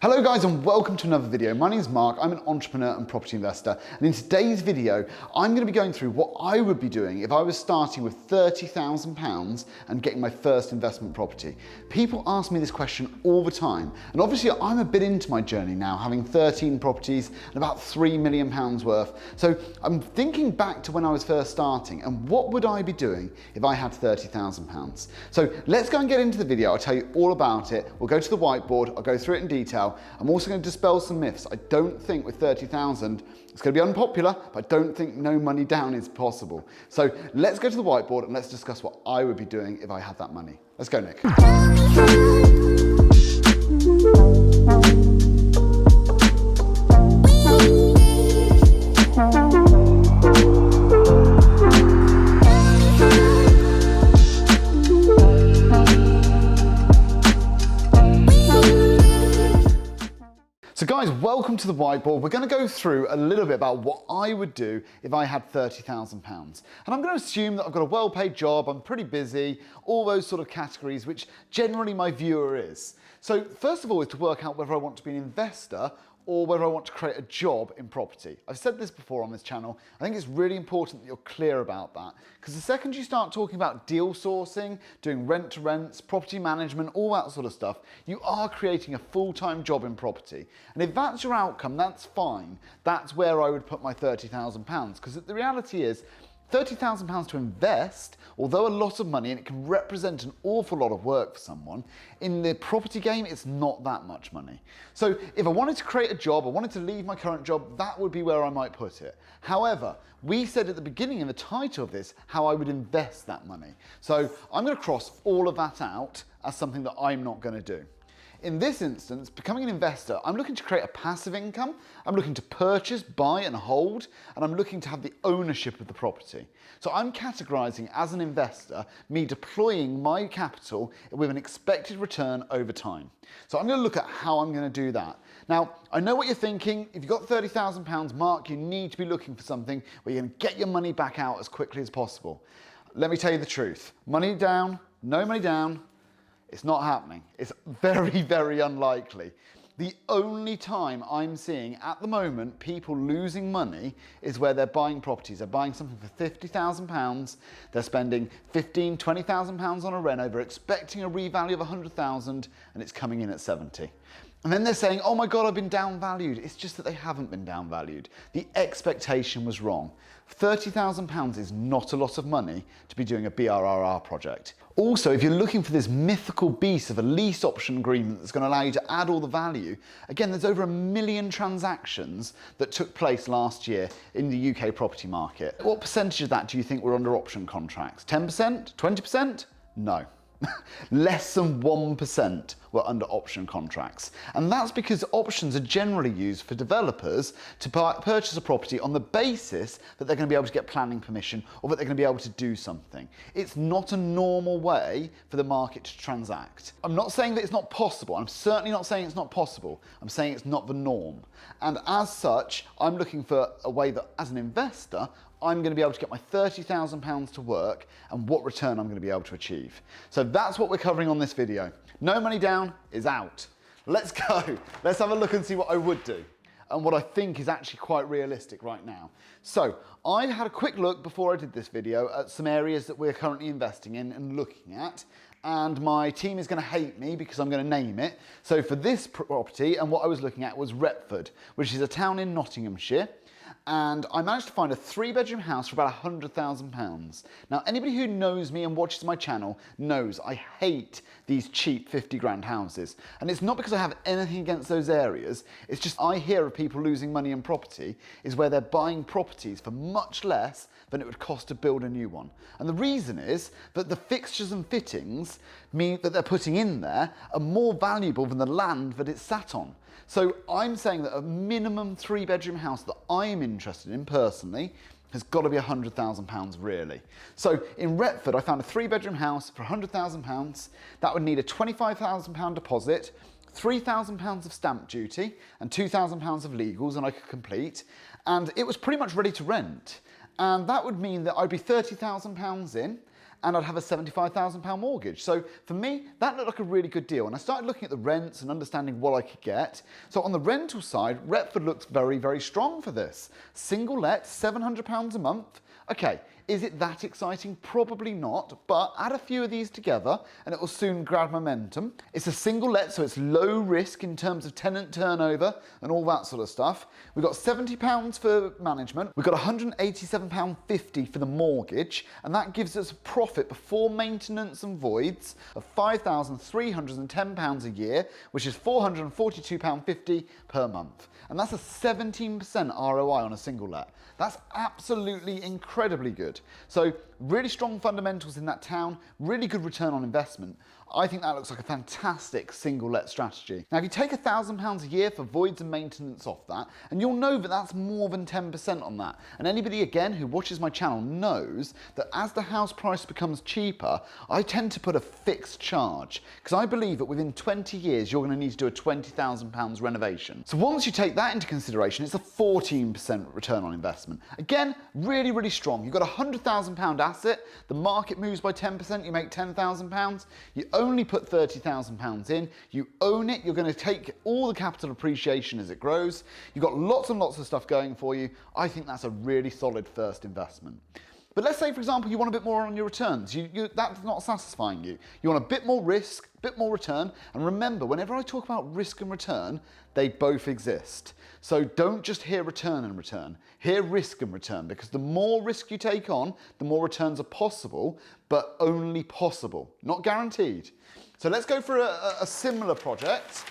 Hello guys and welcome to another video. My name is Mark, I'm an entrepreneur and property investor, and in today's video I'm going to be going through what I would be doing if I was starting with £30,000 and getting my first investment property. People ask me this question all the time, and obviously I'm a bit into my journey now, having 13 properties and about £3 million worth. So I'm thinking back to when I was first starting and what would I be doing if I had £30,000. So let's go and get into the video. I'll tell you all about it. We'll go to the whiteboard, I'll go through it in detail. I'm also going to dispel some myths. I don't think with 30,000, it's going to be unpopular, but I don't think no money down is possible. So let's go to the whiteboard and let's discuss what I would be doing if I had that money. Let's go, Nick. So guys, welcome to the whiteboard. We're going to go through a little bit about what I would do if I had £30,000. And I'm going to assume that I've got a well-paid job, I'm pretty busy, all those sort of categories, which generally my viewer is. So first of all is to work out whether I want to be an investor or whether I want to create a job in property. I've said this before on this channel. I think it's really important that you're clear about that, because the second you start talking about deal sourcing, doing rent to rents, property management, all that sort of stuff, you are creating a full-time job in property. And if that's your outcome, that's fine. That's where I would put my £30,000, because the reality is, £30,000 to invest, although a lot of money and it can represent an awful lot of work for someone, in the property game it's not that much money. So if I wanted to create a job, I wanted to leave my current job, that would be where I might put it. However, we said at the beginning in the title of this how I would invest that money. So I'm going to cross all of that out as something that I'm not going to do. In this instance, becoming an investor, I'm looking to create a passive income, I'm looking to purchase, buy and hold, and I'm looking to have the ownership of the property. So I'm categorizing as an investor, me deploying my capital with an expected return over time. So I'm going to look at how I'm going to do that. Now, I know what you're thinking. If you've got £30,000, Mark, you need to be looking for something where you're going to get your money back out as quickly as possible. Let me tell you the truth. Money down, no money down. It's not happening. It's very, very unlikely. The only time I'm seeing at the moment people losing money is where they're buying properties. They're buying something for £50,000. They're spending £15,000, £20,000 on a reno. They're expecting a revalue of 100,000 and it's coming in at 70. And then they're saying, oh my God, I've been downvalued. It's just that they haven't been downvalued. The expectation was wrong. £30,000 is not a lot of money to be doing a BRRR project. Also, if you're looking for this mythical beast of a lease option agreement that's going to allow you to add all the value, again, there's over 1 million transactions that took place last year in the UK property market. What percentage of that do you think were under option contracts? 10%? 20%? No. Less than 1% were under option contracts. And that's because options are generally used for developers to purchase a property on the basis that they're going to be able to get planning permission or that they're going to be able to do something. It's not a normal way for the market to transact. I'm not saying that it's not possible. I'm certainly not saying it's not possible. I'm saying it's not the norm. And as such, I'm looking for a way that as an investor, I'm going to be able to get my £30,000 to work and what return I'm going to be able to achieve. So that's what we're covering on this video. No money down is out. Let's go. Let's have a look and see what I would do and what I think is actually quite realistic right now. So I had a quick look before I did this video at some areas that we're currently investing in and looking at. And my team is going to hate me because I'm going to name it. So for this property, and what I was looking at was Retford, which is a town in Nottinghamshire. And I managed to find a 3-bedroom house for about £100,000. Now, anybody who knows me and watches my channel knows I hate these cheap 50 grand houses. And it's not because I have anything against those areas, it's just I hear of people losing money in property is where they're buying properties for much less than it would cost to build a new one. And the reason is that the fixtures and fittings mean that they're putting in there are more valuable than the land that it's sat on. So I'm saying that a minimum 3-bedroom house that I am interested in personally has got to be £100,000 really. So in Retford, I found a 3-bedroom house for £100,000. That would need a £25,000 deposit, £3,000 of stamp duty and £2,000 of legals, and I could complete. And it was pretty much ready to rent. And that would mean that I'd be £30,000 in, and I'd have a £75,000 mortgage. So for me, that looked like a really good deal. And I started looking at the rents and understanding what I could get. So on the rental side, Retford looks very, very strong for this. Single let, £700 a month. Okay, is it that exciting? Probably not, but add a few of these together and it will soon grab momentum. It's a single let, so it's low risk in terms of tenant turnover and all that sort of stuff. We've got £70 for management. We've got £187.50 for the mortgage, and that gives us a profit before maintenance and voids of £5,310 a year, which is £442.50 per month. And that's a 17% ROI on a single let. That's absolutely incredibly good. So really strong fundamentals in that town, really good return on investment. I think that looks like a fantastic single let strategy. Now, if you take £1,000 a year for voids and maintenance off that, and you'll know that that's more than 10% on that. And anybody, again, who watches my channel knows that as the house price becomes cheaper, I tend to put a fixed charge because I believe that within 20 years, you're going to need to do a £20,000 renovation. So once you take that into consideration, it's a 14% return on investment. Again, really, really strong. You've got a £100,000 asset, the market moves by 10%, you make £10,000. You only put £30,000 in, you own it, you're going to take all the capital appreciation as it grows, you've got lots and lots of stuff going for you. I think that's a really solid first investment. But let's say, for example, you want a bit more on your returns. That's not satisfying you. You want a bit more risk, a bit more return. And remember, whenever I talk about risk and return, they both exist. So don't just hear return and return. Hear risk and return, because the more risk you take on, the more returns are possible, but only possible, not guaranteed. So let's go for a similar project.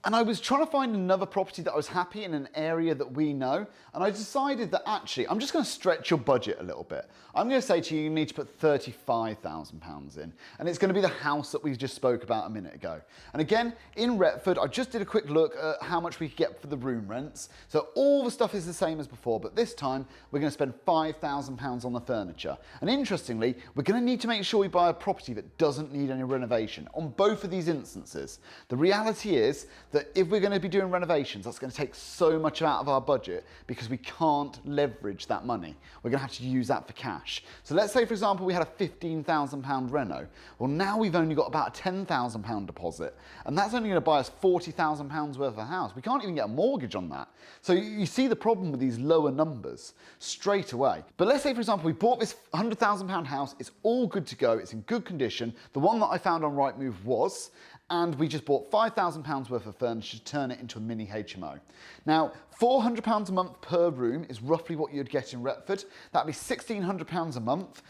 And I was trying to find another property that I was happy in an area that we know. And I decided that actually, I'm just going to stretch your budget a little bit. I'm going to say to you, you need to put £35,000 in. And it's going to be the house that we just spoke about a minute ago. And again, in Retford, I just did a quick look at how much we could get for the room rents. So all the stuff is the same as before, but this time we're going to spend £5,000 on the furniture. And interestingly, we're going to need to make sure we buy a property that doesn't need any renovation on both of these instances. The reality is that if we're going to be doing renovations, that's going to take so much out of our budget because we can't leverage that money. We're going to have to use that for cash. So let's say, for example, we had a £15,000 reno. Well, now we've only got about a £10,000 deposit, and that's only going to buy us £40,000 worth of a house. We can't even get a mortgage on that. So you see the problem with these lower numbers straight away. But let's say, for example, we bought this £100,000 house. It's all good to go. It's in good condition. The one that I found on Rightmove was, and we just bought £5,000 worth of furniture to turn it into a mini HMO. Now, £400 a month per room is roughly what you'd get in Retford. That'd be £1,600 a month.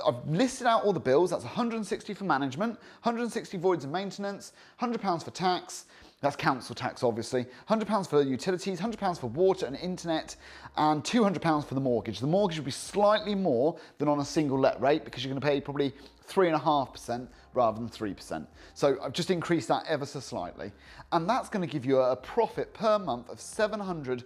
I've listed out all the bills. That's £160 for management, £160 voids and maintenance, £100 for tax. That's council tax, obviously. £100 for utilities, £100 for water and internet, and £200 for the mortgage. The mortgage will be slightly more than on a single let rate because you're going to pay probably 3.5% rather than 3%. So I've just increased that ever so slightly. And that's going to give you a profit per month of £780.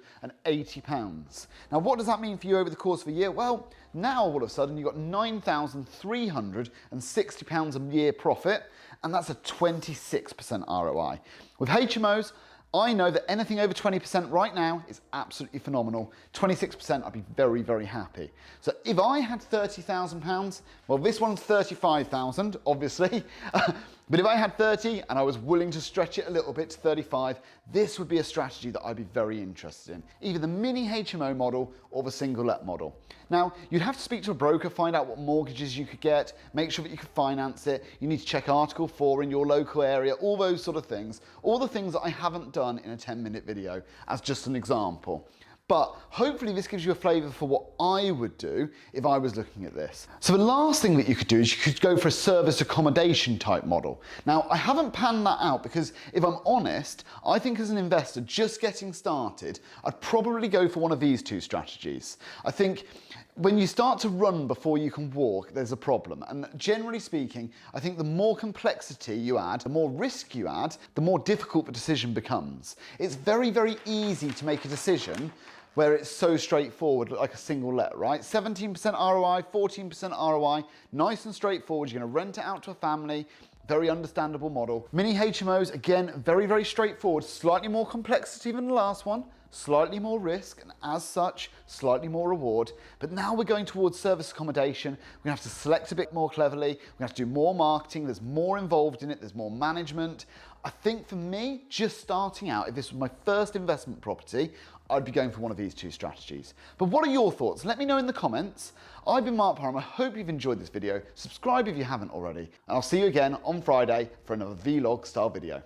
Now, what does that mean for you over the course of a year? Well, now all of a sudden you've got £9,360 a year profit, and that's a 26% ROI. With HMOs, I know that anything over 20% right now is absolutely phenomenal. 26%, I'd be very, very happy. So if I had £30,000, well, this one's 35,000, obviously. But if I had 30 and I was willing to stretch it a little bit to 35, this would be a strategy that I'd be very interested in. Either the mini HMO model or the single let model. Now, you'd have to speak to a broker, find out what mortgages you could get, make sure that you could finance it. You need to check Article 4 in your local area, all those sort of things. All the things that I haven't done in a 10-minute video as just an example. But hopefully this gives you a flavour for what I would do if I was looking at this. So the last thing that you could do is you could go for a service accommodation type model. Now, I haven't panned that out because if I'm honest, I think as an investor just getting started, I'd probably go for one of these two strategies. I think when you start to run before you can walk, there's a problem. And generally speaking, I think the more complexity you add, the more risk you add, the more difficult the decision becomes. It's very, very easy to make a decision where it's so straightforward, like a single let, right? 17% ROI, 14% ROI, nice and straightforward. You're going to rent it out to a family. Very understandable model. Mini HMOs, again, very, very straightforward, slightly more complexity than the last one, slightly more risk, and as such, slightly more reward. But now we're going towards service accommodation. We're gonna have to select a bit more cleverly. We're gonna have to do more marketing. There's more involved in it. There's more management. I think for me, just starting out, if this was my first investment property, I'd be going for one of these two strategies. But what are your thoughts? Let me know in the comments. I've been Mark Parham. I hope you've enjoyed this video. Subscribe if you haven't already. And I'll see you again on Friday for another vlog style video.